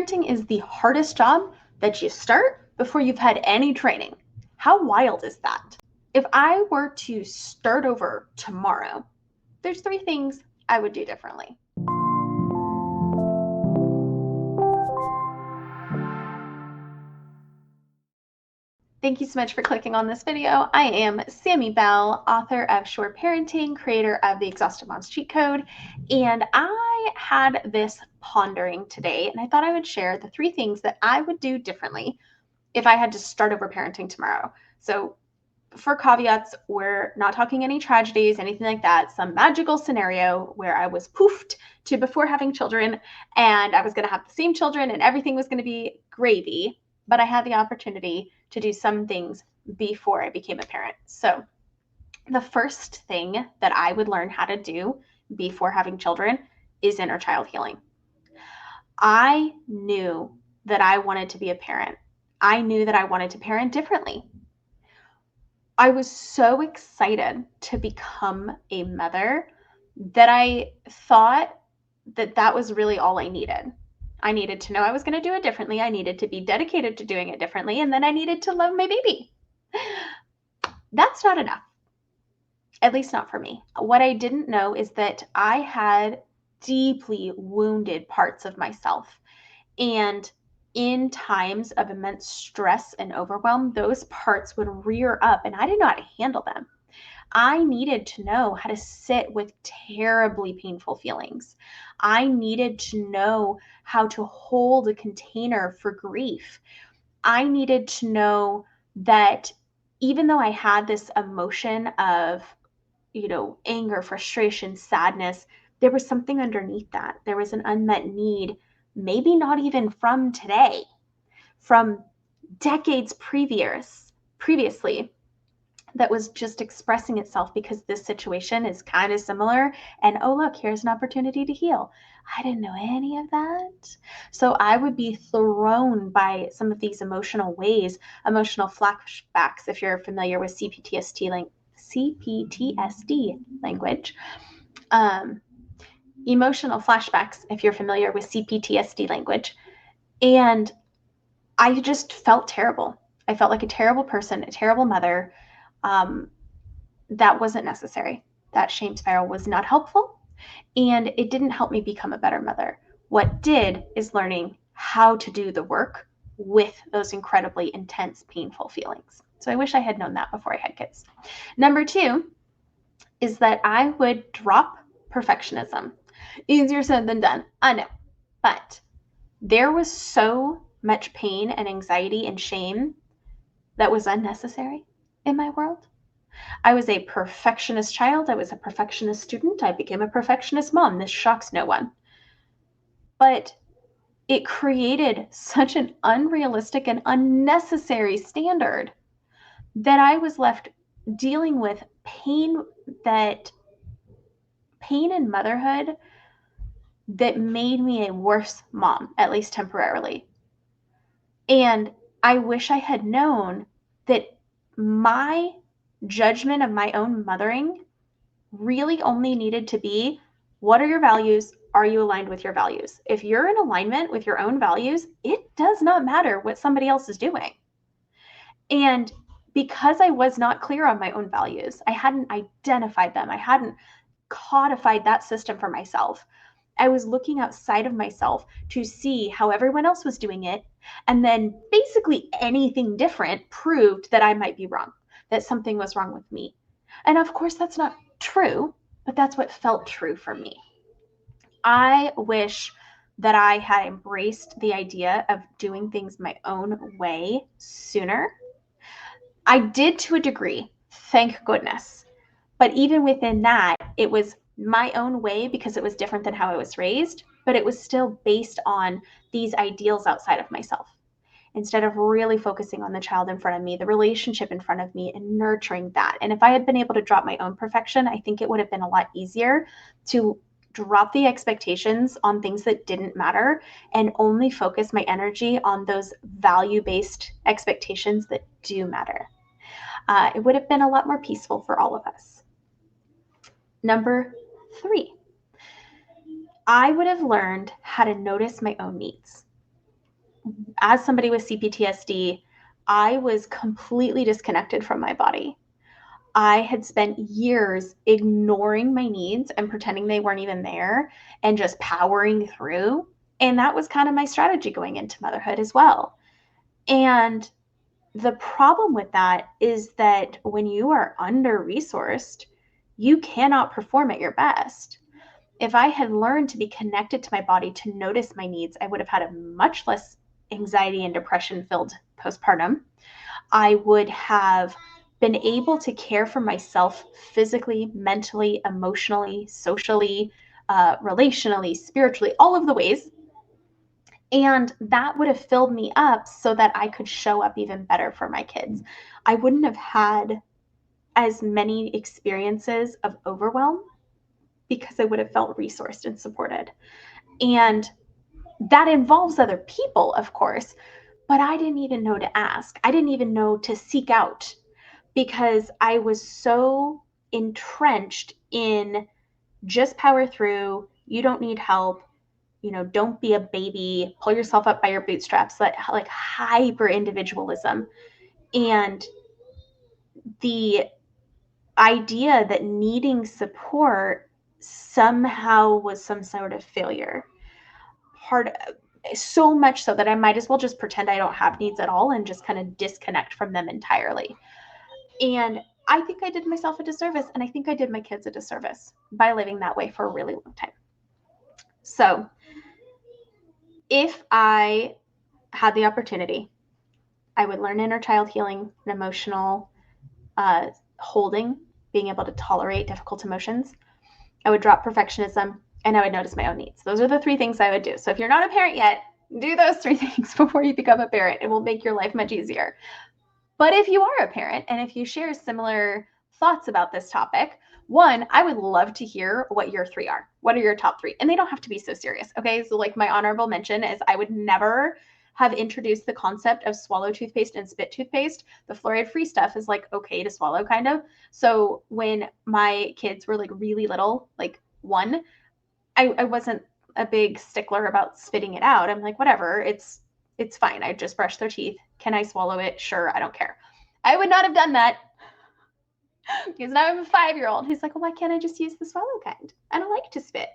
Parenting is the hardest job that you start before you've had any training. How wild is that? If I were to start over tomorrow, there's 3 things I would do differently. Thank you so much for clicking on this video. I am Sammy Bell, author of Sure Parenting, creator of the Exhausted Moms Cheat Code, and I had this pondering today, and I thought I would share the 3 things that I would do differently if I had to start over parenting tomorrow. So for caveats, we're not talking any tragedies, anything like that, some magical scenario where I was poofed to before having children and I was going to have the same children and everything was going to be gravy, but I had the opportunity to do some things before I became a parent. So the first thing that I would learn how to do before having children is inner child healing. I knew that I wanted to be a parent. I knew that I wanted to parent differently. I was so excited to become a mother that I thought that that was really all I needed. I needed to know I was going to do it differently. I needed to be dedicated to doing it differently. And then I needed to love my baby. That's not enough, at least not for me. What I didn't know is that I had deeply wounded parts of myself. And in times of immense stress and overwhelm, those parts would rear up and I didn't know how to handle them. I needed to know how to sit with terribly painful feelings. I needed to know how to hold a container for grief. I needed to know that even though I had this emotion of, anger, frustration, sadness, there was something underneath that. There was an unmet need, maybe not even from today, from decades previously, that was just expressing itself because this situation is kind of similar. And oh, look, here's an opportunity to heal. I didn't know any of that. So I would be thrown by some of these emotional ways, emotional flashbacks, if you're familiar with CPTSD language. Emotional flashbacks, if you're familiar with CPTSD language. And I just felt terrible. I felt like a terrible person, a terrible mother. That wasn't necessary. That shame spiral was not helpful, and it didn't help me become a better mother. What did is learning how to do the work with those incredibly intense, painful feelings. So I wish I had known that before I had kids. Number 2 is that I would drop perfectionism. Easier said than done, I know, but there was so much pain and anxiety and shame that was unnecessary in my world. I was a perfectionist child. I was a perfectionist student. I became a perfectionist mom. This shocks no one. But it created such an unrealistic and unnecessary standard that I was left dealing with pain in motherhood that made me a worse mom, at least temporarily. And I wish I had known that my judgment of my own mothering really only needed to be, what are your values? Are you aligned with your values? If you're in alignment with your own values, it does not matter what somebody else is doing. And because I was not clear on my own values, I hadn't identified them, I hadn't codified that system for myself. I was looking outside of myself to see how everyone else was doing it. And then basically anything different proved that I might be wrong, that something was wrong with me. And of course, that's not true, but that's what felt true for me. I wish that I had embraced the idea of doing things my own way sooner. I did to a degree, thank goodness. But even within that, it was my own way because it was different than how I was raised, but it was still based on these ideals outside of myself. Instead of really focusing on the child in front of me, the relationship in front of me, and nurturing that. And if I had been able to drop my own perfection, I think it would have been a lot easier to drop the expectations on things that didn't matter and only focus my energy on those value-based expectations that do matter. It would have been a lot more peaceful for all of us. Number 3, I would have learned how to notice my own needs. as somebody with CPTSD, I was completely disconnected from my body. I had spent years ignoring my needs and pretending they weren't even there and just powering through. And that was kind of my strategy going into motherhood as well. And the problem with that is that when you are under resourced, you cannot perform at your best. If I had learned to be connected to my body, to notice my needs, I would have had a much less anxiety and depression filled postpartum. I would have been able to care for myself physically, mentally, emotionally, socially, relationally, spiritually, all of the ways. And that would have filled me up so that I could show up even better for my kids. I wouldn't have had as many experiences of overwhelm because I would have felt resourced and supported. And that involves other people, of course, but I didn't even know to ask. I didn't even know to seek out because I was so entrenched in just power through. You don't need help. Don't be a baby, pull yourself up by your bootstraps, like hyper individualism. And the idea that needing support somehow was some sort of failure. So much so that I might as well just pretend I don't have needs at all and just kind of disconnect from them entirely. And I think I did myself a disservice, and I think I did my kids a disservice by living that way for a really long time. So if I had the opportunity, I would learn inner child healing and emotional holding, being able to tolerate difficult emotions. I would drop perfectionism, and I would notice my own needs. Those are the 3 things I would do. So if you're not a parent yet, do those 3 things before you become a parent. It will make your life much easier. But if you are a parent and if you share similar thoughts about this topic, one, I would love to hear what your 3 are. What are your top 3? And they don't have to be so serious. Okay. So, like, my honorable mention is I would never have introduced the concept of swallow toothpaste and spit toothpaste. The fluoride free stuff is like okay to swallow, kind of. So, when my kids were like really little, like 1, I wasn't a big stickler about spitting it out. I'm like, whatever, it's fine. I just brush their teeth. Can I swallow it? Sure, I don't care. I would not have done that because now I have a 5-year-old. He's like, well, why can't I just use the swallow kind? I don't like to spit.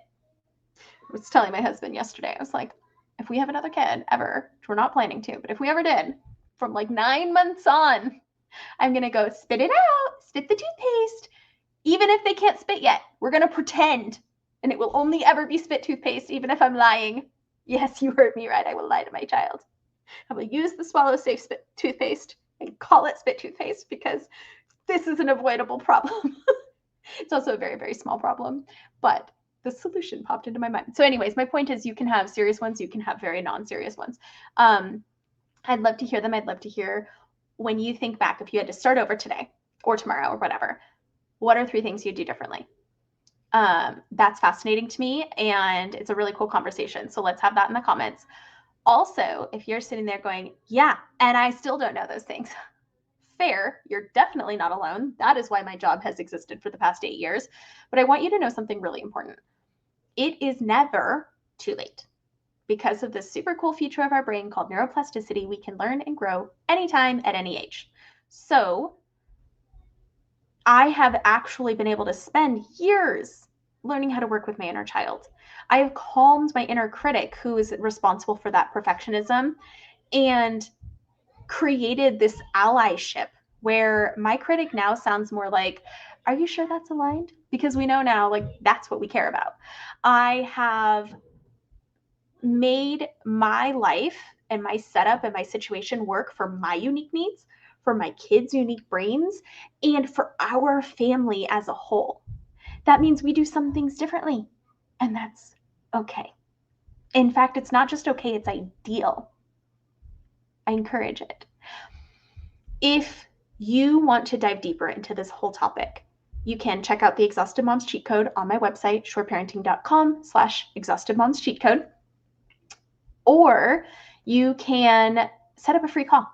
I was telling my husband yesterday, I was like, if we have another kid ever, which we're not planning to, but if we ever did, from like 9 months on, I'm going to go spit it out, spit the toothpaste. Even if they can't spit yet, we're going to pretend. And it will only ever be spit toothpaste, even if I'm lying. Yes, you heard me right. I will lie to my child. I will use the swallow safe spit toothpaste and call it spit toothpaste because this is an avoidable problem. It's also a very, very small problem, but the solution popped into my mind. So anyways, my point is you can have serious ones. You can have very non-serious ones. I'd love to hear them. I'd love to hear when you think back, if you had to start over today or tomorrow or whatever, what are 3 things you'd do differently? That's fascinating to me, and it's a really cool conversation. So let's have that in the comments. Also, if you're sitting there going, yeah, and I still don't know those things, fair, you're definitely not alone. That is why my job has existed for the past 8 years. But I want you to know something really important. It is never too late. Because of this super cool feature of our brain called neuroplasticity, we can learn and grow anytime at any age. So I have actually been able to spend years learning how to work with my inner child. I have calmed my inner critic, who is responsible for that perfectionism, and created this allyship where my critic now sounds more like, are you sure that's aligned? Because we know now, like, that's what we care about. I have made my life and my setup and my situation work for my unique needs, for my kids' unique brains, and for our family as a whole. That means we do some things differently, and that's okay. In fact, it's not just okay, it's ideal. I encourage it. If you want to dive deeper into this whole topic, you can check out the Exhausted Moms Cheat Code on my website, shoreparenting.com/exhausted moms cheat code. Or you can set up a free call.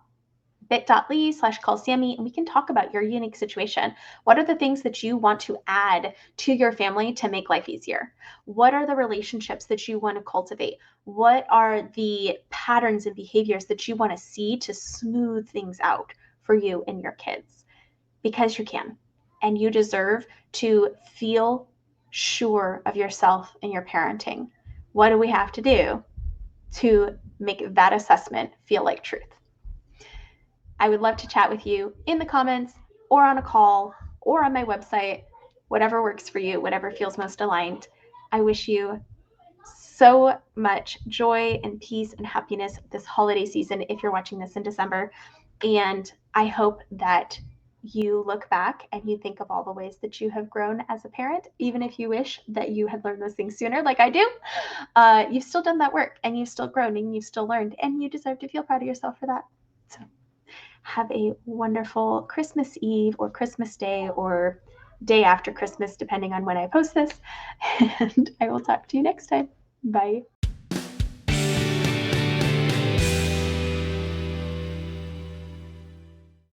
bit.ly/callsammy, and we can talk about your unique situation. What are the things that you want to add to your family to make life easier? What are the relationships that you want to cultivate? What are the patterns and behaviors that you want to see to smooth things out for you and your kids? Because you can, and you deserve to feel sure of yourself and your parenting. What do we have to do to make that assessment feel like truth? I would love to chat with you in the comments or on a call or on my website, whatever works for you, whatever feels most aligned. I wish you so much joy and peace and happiness this holiday season if you're watching this in December. And I hope that you look back and you think of all the ways that you have grown as a parent, even if you wish that you had learned those things sooner, like I do. You've still done that work and you've still grown and you've still learned, and you deserve to feel proud of yourself for that. So have a wonderful Christmas Eve or Christmas Day or day after Christmas, depending on when I post this. And I will talk to you next time. Bye.